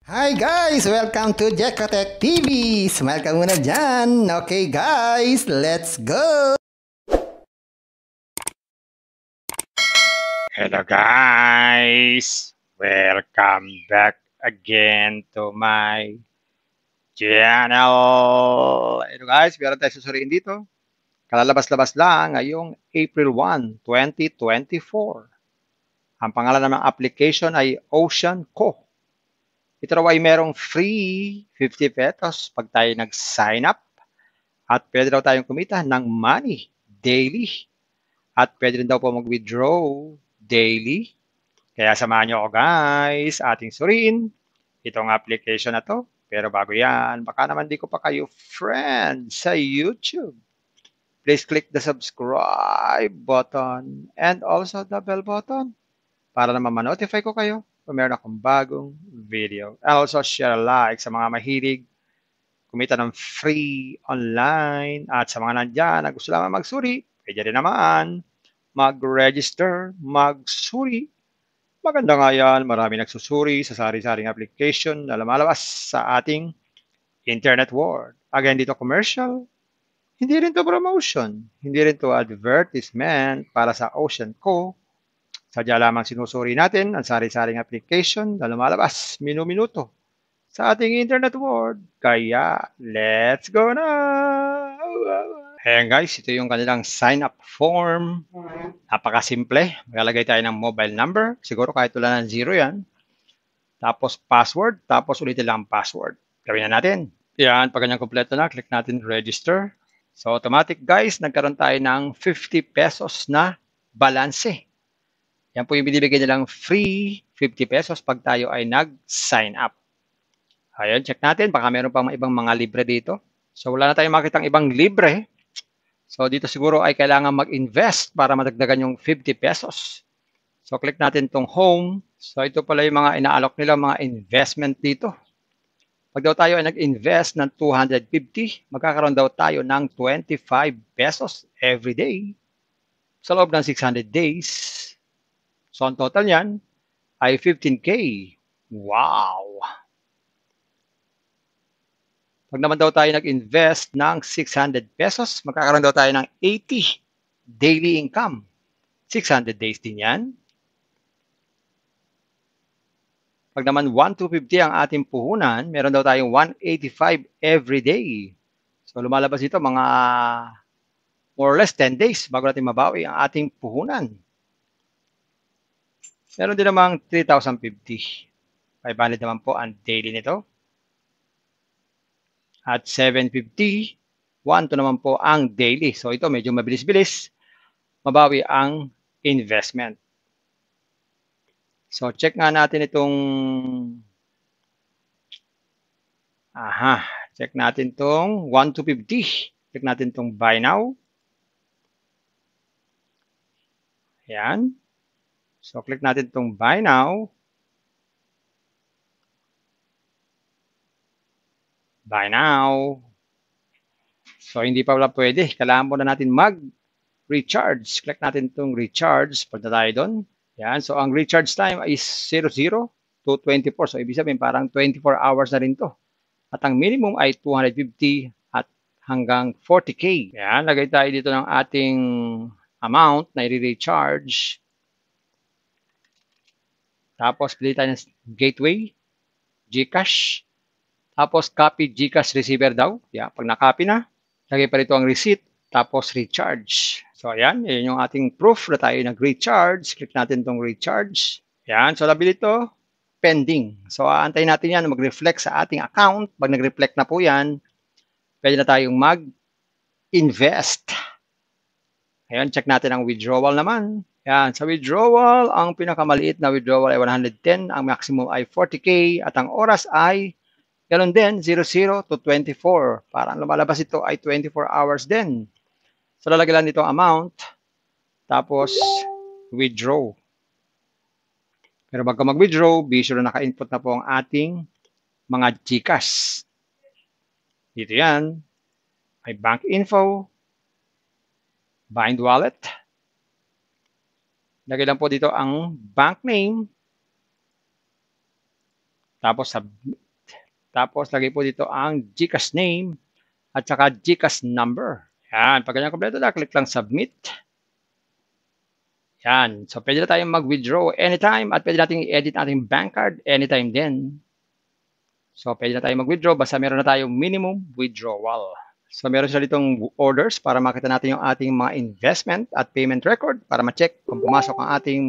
Hi guys! Welcome to Jekotech TV! Smile ka muna dyan! Okay guys, let's go! Hello guys! Welcome back again to my channel! Hello guys, meron tayo susuriin dito. Kalalabas-labas lang ngayong April 1, 2024. Ang pangalan ng application ay Ocean Co. Ito raw ay merong free 50 pesos pag tayo nag-sign up at pwede raw tayong kumita ng money daily at pwede rin daw po mag-withdraw daily. Kaya samahan nyo ako guys, ating suriin itong application na to. Pero bago yan, baka naman di ko pa kayo friend sa YouTube. Please click the subscribe button and also the bell button para naman ma-notify ko kayo kung meron akong bagong video. And also share a like sa mga mahilig kumita ng free online at sa mga nandyan na gusto lamang magsuri, pwede rin naman mag-register, magsuri. Maganda nga yan, marami nagsusuri sa sari-saring application na lumalabas sa ating internet world. Again, dito commercial, hindi rin to promotion, hindi rin to advertisement para sa Ocean Co. Sadya lamang sinusuri natin ang sari-saring application na lumalabas minu-minuto sa ating internet world. Kaya, let's go na! Ayan guys, ito yung kanilang sign-up form. Napakasimple. Maglalagay tayo ng mobile number. Siguro kahit wala ng 0 yan. Tapos password. Tapos ulitin lang ang password. Gawin na natin. Yan, pag ganyan kompleto na, click natin register. So automatic guys, nagkaroon tayo ng 50 pesos na balanse. Yan po yung binibigay nilang free 50 pesos pag tayo ay nag-sign up. Ayan, check natin. Baka meron pang ibang mga libre dito. So wala na tayong makitang ibang libre. So dito siguro ay kailangan mag-invest para madagdagan yung 50 pesos. So click natin itong home. So ito pala yung mga inaalok nila, mga investment dito. Pag daw tayo ay nag-invest ng 250, magkakaroon daw tayo ng 25 pesos every day sa loob ng 600 days. So ang total yan ay 15K. Wow! Pag naman daw tayo nag-invest ng 600 pesos, magkakaroon daw tayo ng 80 daily income. 600 days din yan. Pag naman 1,250 ang ating puhunan, meron daw tayong 185 every day. So lumalabas ito mga more or less 10 days bago natin mabawi ang ating puhunan. Meron din namang 3,050. 500 naman po ang daily nito. At 750, 1 to naman po ang daily. So ito medyo mabilis-bilis mabawi ang investment. So check nga natin itong check natin itong 1 to 50. Check natin itong buy now. Ayan. So click natin itong buy now. Buy now. So hindi pa wala pwede. Kailangan muna natin mag-recharge. Click natin itong recharge. Punta tayo doon. Yan. So ang recharge time is 00 to 24. So ibig sabihin parang 24 hours na rin to. At ang minimum ay 250 at hanggang 40K. Yan. Lagay tayo dito ng ating amount na i-recharge. Tapos pili tayo ng gateway, GCash. Tapos copy GCash receiver daw. Yan. Pag na-copy na, lagay pa rito ang receipt. Tapos recharge. So ayan, yan yung ating proof na tayo nag-recharge. Click natin itong recharge. Yan, so labi dito, pending. So aantayin natin yan mag-reflect sa ating account. Pag nag-reflect na po yan, pwede na tayong mag-invest. Ayan, check natin ang withdrawal naman. Yan, sa withdrawal, ang pinakamaliit na withdrawal ay 110, ang maximum ay 40K, at ang oras ay ganoon din, 00 to 24. Parang lumalabas ito ay 24 hours din. So lalagay lang dito ang amount, tapos withdraw. Pero bago mag-withdraw, be sure na naka-input na po ang ating mga GCash. Dito yan, may bank info, bind wallet. Lagay lang po dito ang bank name. Tapos submit. Tapos lagay po dito ang GCash name at saka GCash number. Yan, pag ganyan kompleto na, click lang submit. Yan, so pwede na tayong mag-withdraw anytime at pwede natin i-edit ating bank card anytime din. So pwede na tayong mag-withdraw basta meron na tayong minimum withdrawal. So meron sila ditong orders para makita natin yung ating mga investment at payment record para ma-check kung pumasok ang ating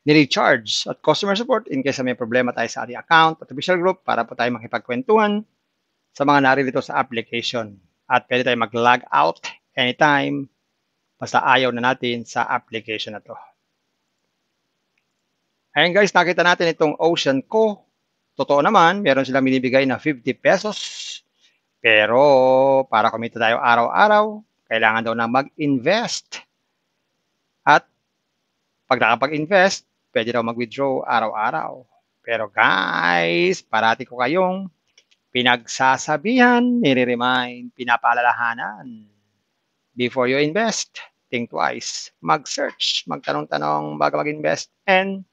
ni-recharge at customer support in case may problema tayo sa ating account at official group para po tayo makipagkwentuhan sa mga naririto sa application. At pwede tayo mag-log out anytime basta ayaw na natin sa application na to. Ayan guys, nakita natin itong Ocean Co. Totoo naman, meron silang binibigay na 50 pesos. Pero para kumita tayo araw-araw, kailangan daw na mag-invest. At pag nakapag-invest, pwede daw mag-withdraw araw-araw. Pero guys, parati ko kayong pinagsasabihan, nire-remind, pinapaalalahanan. Before you invest, think twice. Mag-search, magtanong-tanong bago mag-invest, and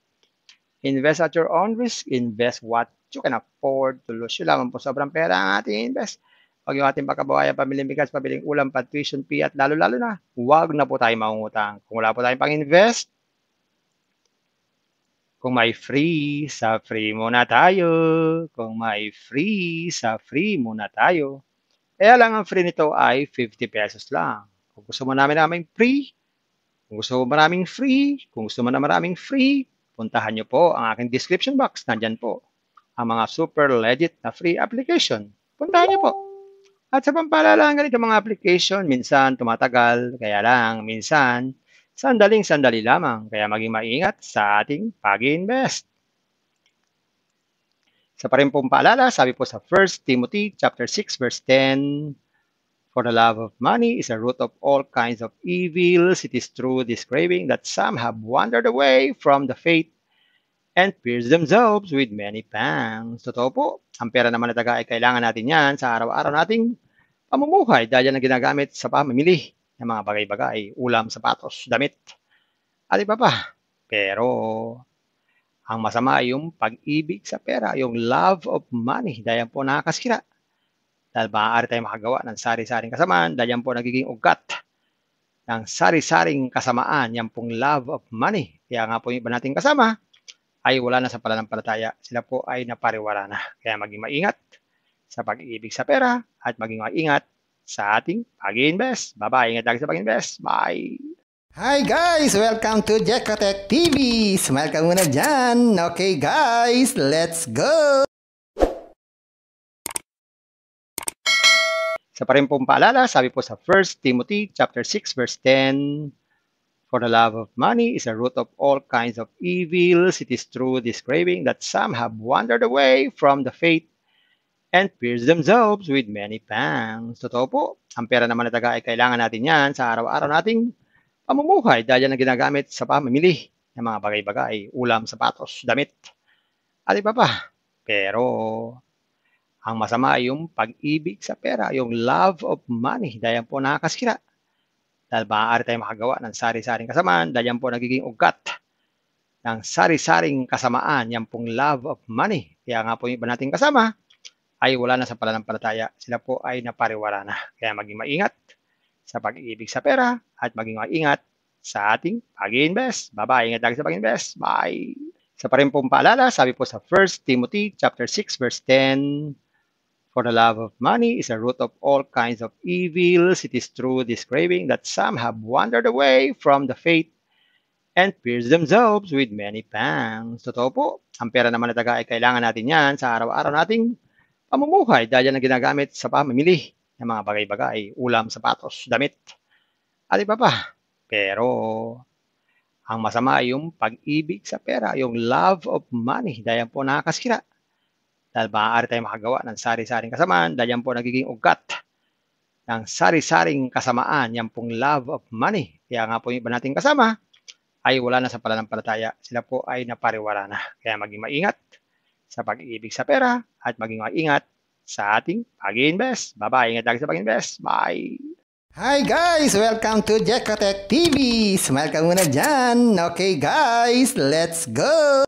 invest at your own risk. Invest what you can afford to lose. Yung lamang po sobrang pera ang ating invest. Pag yung ating pagkabuhayan, pamiling bigas, pabiling ulam, tuition fee, at lalo-lalo na, huwag na po tayo mangungutang. Kung wala po tayong pang-invest, kung may free, sa free muna tayo. Kung may free, sa free muna tayo. Kaya lang ang free nito ay 50 pesos lang. Kung gusto mo namin free, kung gusto mo maraming free, kung gusto mo na maraming free, puntahan nyo po ang aking description box. Nandyan po ang mga super legit na free application. Puntahan nyo po. At sa pampalala, ganito mga application, minsan tumatagal, kaya lang, minsan, sandaling-sandali lamang. Kaya maging maingat sa ating pag-invest. Sa pa rin pong paalala, sabi po sa 1 Timothy chapter 6 verse 10, for the love of money is a root of all kinds of evils. It is through this craving that some have wandered away from the faith and pierced themselves with many pangs. Totoo po, ang pera naman na taga ay kailangan natin yan sa araw-araw nating pamumuhay dahil yan ang ginagamit sa pamimili ng mga bagay-bagay, ulam, sapatos, damit, at iba pa. Pero ang masama ay yung pag-ibig sa pera, yung love of money, dahil yan po nakakasira. Dahil maaari tayong makagawa ng sari-saring kasamaan, dahil yan po nagiging ugat ng sari-saring kasamaan, yan pong love of money. Kaya nga po yung iba nating kasama, ay wala na sa pananampalataya. Sila po ay napariwara na. Kaya maging maingat sa pag-ibig sa pera at maging maingat sa ating pag-invest. Bye-bye. Ingat lagi sa pag-invest. Bye! Hi guys! Welcome to Jekotech TV! Smile ka muna dyan! Okay guys, let's go! Sa pa rin pong paalala, sabi po sa 1 Timothy chapter 6 verse 10, for the love of money is a root of all kinds of evils. It is through this craving that some have wandered away from the faith and pierced themselves with many pangs. Totoo po, ang pera naman na taga ay kailangan natin yan sa araw-araw nating pamumuhay dahil yan ang ginagamit sa pamimili ng mga bagay-bagay, ulam, sapatos, damit, at iba pa. Pero ang masama ay yung pag-ibig sa pera, yung love of money, dahil yan po nakakasira. Dahil maaari tayong makagawa ng sari-saring kasamaan, dahil yan po nagiging ugat ng sari-saring kasamaan, yan pong love of money. Kaya nga po yung iba nating kasama, ay wala na sa pananampalataya. Sila po ay napariwara na. Kaya maging maingat sa pag-ibig sa pera at maging maingat sa ating pag-invest. Bye-bye. Ingat lagi sa pag-invest. Bye! Sa pa rin pong paalala, sabi po sa 1 Timothy chapter 6 verse 10, for the love of money is a root of all kinds of evils. It is through this craving that some have wandered away from the faith and pierced themselves with many pangs. Totoo po, ang pera naman na taga ay kailangan natin yan sa araw-araw nating pamumuhay dahil yan ang ginagamit sa pamimili ng mga bagay-bagay, ulam, sapatos, damit, at iba pa. Pero ang masama ay yung pag-ibig sa pera, yung love of money, dahil yan po nakakasira. Dahil maaari tayong makagawa ng sari-saring kasamaan, dahil yan po nagiging ugat ng sari-saring kasamaan, yan pong love of money. Kaya nga po yung iba nating kasama, ay wala na sa pananampalataya. Sila po ay napariwara na. Kaya maging maingat sa pag-ibig sa pera at maging maingat sa ating pag-invest. Bye-bye. Ingat lagi sa pag-invest. Bye! Hi guys! Welcome to Jekotech TV! Smile ka muna dyan! Okay guys, let's go!